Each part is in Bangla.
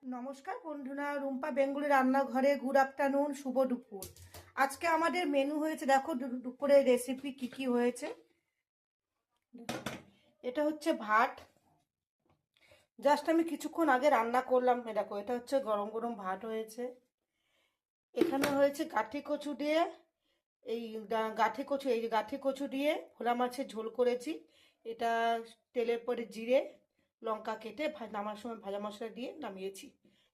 নমস্কার বন্ধুরা, রুম্পা বেঙ্গুলি রান্নাঘরে গুড আফটারনুন, শুভ দুপুর। আজকে আমাদের মেনু হয়েছে, দেখো দুপুরের রেসিপি কি কি হয়েছে। এটা হচ্ছে ভাত, জাস্ট আমি কিছুক্ষণ আগে রান্না করলাম। দেখো, এটা হচ্ছে গরম গরম ভাত হয়েছে। এখানে হয়েছে গাঠি কচু দিয়ে, এই গাঠি কচু দিয়ে ভোলা মাছের ঝোল করেছি। এটা তেলের পরে জিরে লঙ্কা কেটে নামার সময় ভাজা মশলা দিয়ে নামিয়েছি।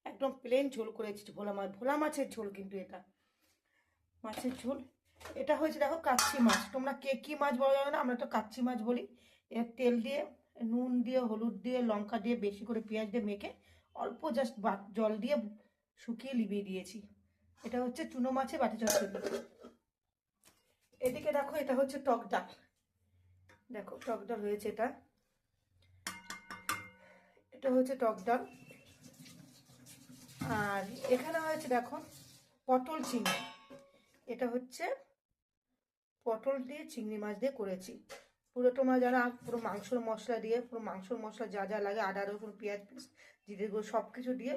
একদম প্লেন ঝোল করেছি, ভোলা মাছের ঝোল, কিন্তু এটা মাছের ঝোল। এটা হয়েছে দেখো কাচ্চি মাছ, তোমরা কে কি মাছ বলো জানো না, আমরা তো কাচ্চি মাছ বলি। এর তেল দিয়ে, নুন দিয়ে, হলুদ দিয়ে, লঙ্কা দিয়ে, বেশি করে পেঁয়াজ দিয়ে মেখে অল্প জাস্ট জল দিয়ে শুকিয়ে লিবিয়ে দিয়েছি। এটা হচ্ছে চুনো মাছের বাটি চচ্চড়ি। এদিকে দেখো, এটা হচ্ছে টক ডাল। দেখো টক ডাল হয়েছে, এটা হচ্ছে টক ডাল। আর এখানে হয়েছে দেখো পটল চিংড়ি। এটা হচ্ছে পটল দিয়ে চিংড়ি মাছ দিয়ে করেছি। পুরো তোমরা যারা পুরো মাংসর মশলা দিয়ে, পুরো মাংসর মশলা যা যা লাগে, আদা রসুন পেঁয়াজ পেস্ট জিরে গুঁড়ো সব কিছু দিয়ে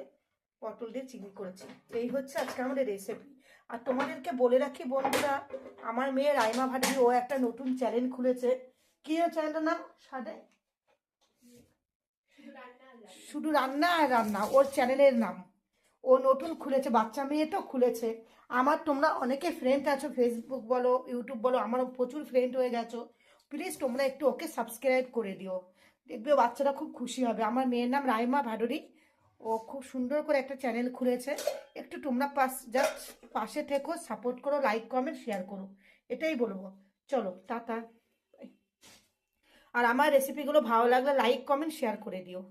পটল দিয়ে চিংড়ি করেছি। এই হচ্ছে আজকে আমাদের রেসিপি। আর তোমাদেরকে বলে রাখি বন্ধুরা, আমার মেয়ে রাইমা ভাটি, ও একটা নতুন চ্যানেল খুলেছে। কি চ্যানেলটার নাম? সাদে শুধু রান্না আর রান্না, ওর চ্যানেলের নাম। ও নতুন খুলেছে, বাচ্চা মেয়ে তো খুলেছে। আমার তোমরা অনেকে ফ্রেন্ড আছো, ফেসবুক বলো ইউটিউব বলো, আমারও প্রচুর ফ্রেন্ড হয়ে গেছো। প্লিজ তোমরা একটু ওকে সাবস্ক্রাইব করে দিও, দেখবে বাচ্চারা খুব খুশি হবে। আমার মেয়ের নাম রাইমা ভাদুরী, ও খুব সুন্দর করে একটা চ্যানেল খুলেছে। একটু তোমরা জাস্ট পাশে থেকো, সাপোর্ট করো, লাইক কমেন্ট শেয়ার করো, এটাই বলবো। চলো টাটা। আর আমার রেসিপিগুলো ভালো লাগলে লাইক কমেন্ট শেয়ার করে দিও।